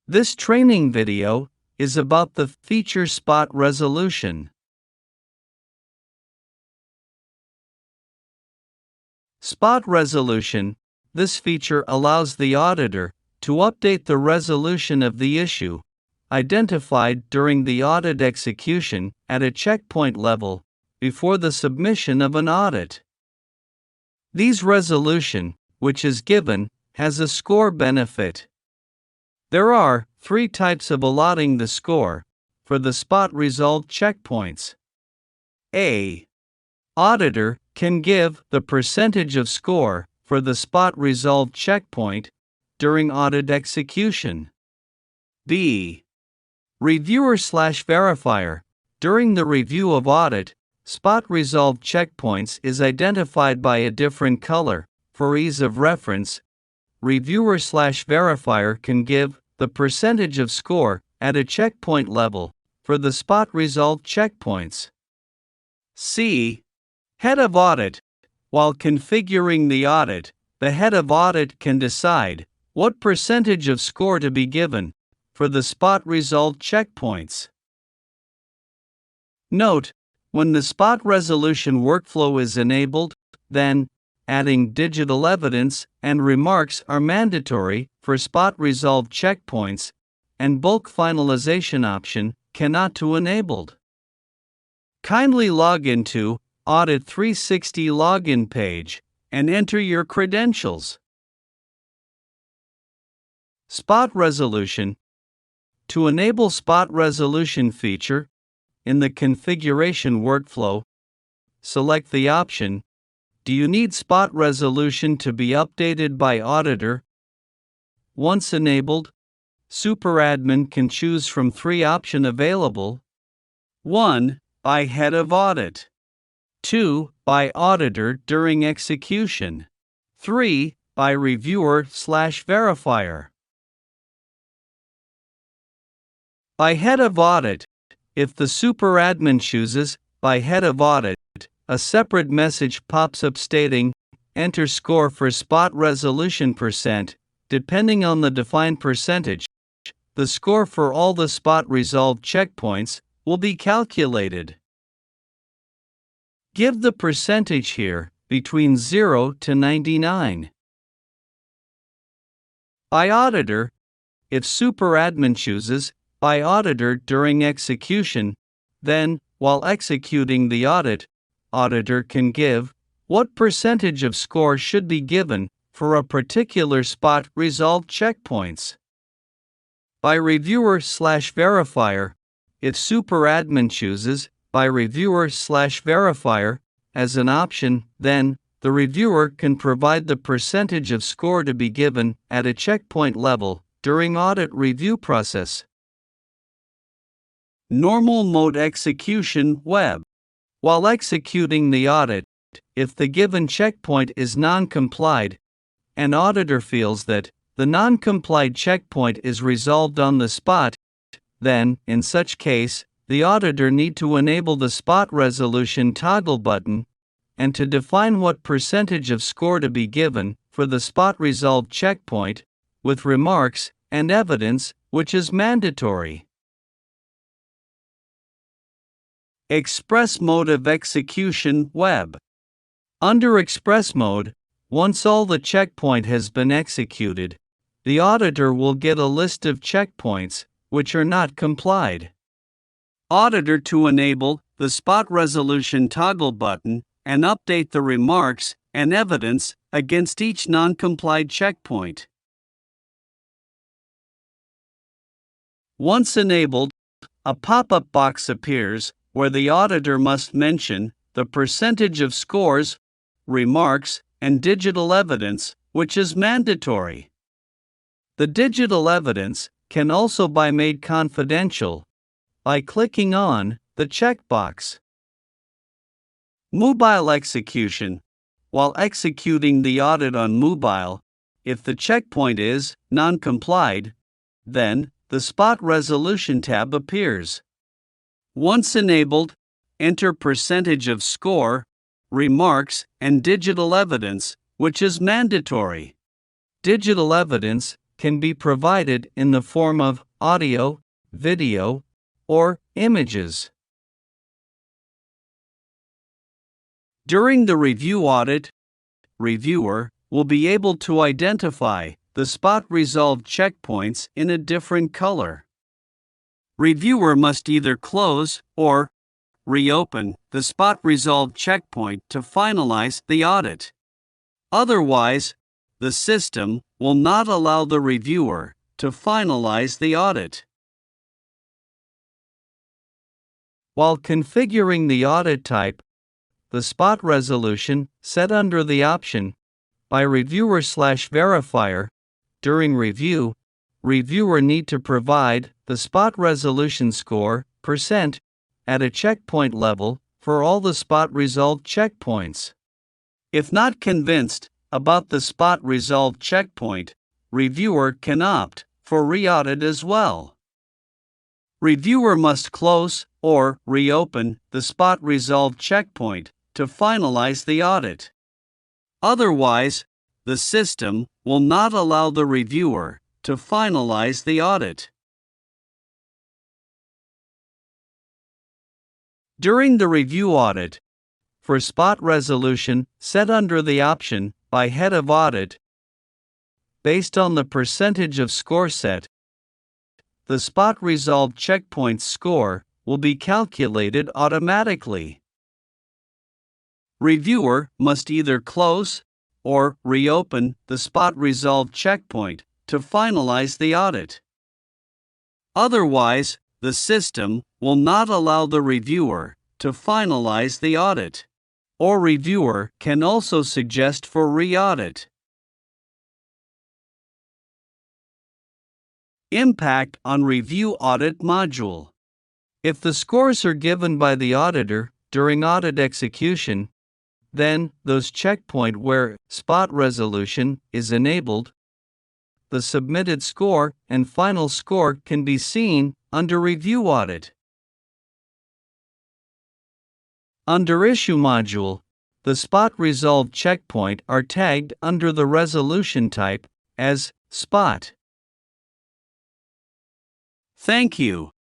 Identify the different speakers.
Speaker 1: This training video is about the feature spot resolution. Spot resolution. This feature allows the auditor to update the resolution of the issue identified during the audit execution at a checkpoint level before the submission of an audit. These resolution, which is given, has a score benefit. There are 3 types of allotting the score for the spot resolved checkpoints. A. Auditor can give the percentage of score for the spot resolved checkpoint during audit execution. B. Reviewer/verifier. During the review of audit, spot resolved checkpoints is identified by a different color. For ease of reference, reviewer/verifier can give the percentage of score at a checkpoint level for the spot resolved checkpoints. C. Head of audit. While configuring the audit, the head of audit can decide what percentage of score to be given for the spot resolved checkpoints. Note, when the spot resolution workflow is enabled, then adding digital evidence and remarks are mandatory for spot resolved checkpoints, and bulk finalization option cannot be enabled. Kindly log into Audit 360 login page and enter your credentials. Spot resolution. To enable spot resolution feature in the configuration workflow, select the option, do you need spot resolution to be updated by auditor? Once enabled, superadmin can choose from 3 options available. 1. By head of audit. 2. By auditor during execution. 3. By reviewer/verifier. By head of audit. If the superadmin chooses by head of audit, a separate message pops up stating, enter score for spot resolution %. Depending on the defined percentage, the score for all the spot resolved checkpoints will be calculated. Give the percentage here, between 0 to 99. By auditor. If superadmin chooses by auditor during execution, then, while executing the audit, auditor can give what percentage of score should be given for a particular spot resolved checkpoints. By reviewer/verifier. If superadmin chooses by reviewer/verifier as an option, then the reviewer can provide the percentage of score to be given at a checkpoint level during audit review process. Normal mode execution web. While executing the audit, if the given checkpoint is non-complied, an auditor feels that the non-complied checkpoint is resolved on the spot, then, in such case, the auditor need to enable the spot resolution toggle button and to define what percentage of score to be given for the spot resolved checkpoint, with remarks and evidence, which is mandatory. Express mode of execution web. Under express mode, once all the checkpoint has been executed, the auditor will get a list of checkpoints which are not complied. Auditor to enable the spot resolution toggle button and update the remarks and evidence against each non-complied checkpoint. Once enabled, a pop-up box appears where the auditor must mention the percentage of scores, remarks, and digital evidence, which is mandatory. The digital evidence can also be made confidential by clicking on the checkbox. Mobile execution. While executing the audit on mobile, if the checkpoint is non-complied, then the spot resolution tab appears. Once enabled, enter percentage of score, remarks, and digital evidence, which is mandatory. Digital evidence can be provided in the form of audio, video, or images. During the review audit, reviewer will be able to identify the spot resolved checkpoints in a different color. Reviewer must either close or reopen the spot resolved checkpoint to finalize the audit. Otherwise, the system will not allow the reviewer to finalize the audit. While configuring the audit type, the spot resolution set under the option by reviewer/verifier, during review, reviewer need to provide the spot resolution score % at a checkpoint level for all the spot resolved checkpoints. If not convinced about the spot resolved checkpoint, reviewer can opt for re-audit as well. Reviewer must close or reopen the spot resolved checkpoint to finalize the audit. Otherwise, the system will not allow the reviewer to finalize the audit. During the review audit, for spot resolution set under the option by head of audit, based on the percentage of score set, the spot resolved checkpoint score will be calculated automatically. Reviewer must either close or reopen the spot resolved checkpoint to finalize the audit. Otherwise, the system will not allow the reviewer to finalize the audit, or reviewer can also suggest for re-audit. Impact on review audit module. If the scores are given by the auditor during audit execution, then those checkpoint where spot resolution is enabled, the submitted score and final score can be seen under review audit. Under issue module, the spot resolved checkpoint are tagged under the resolution type as spot. Thank you.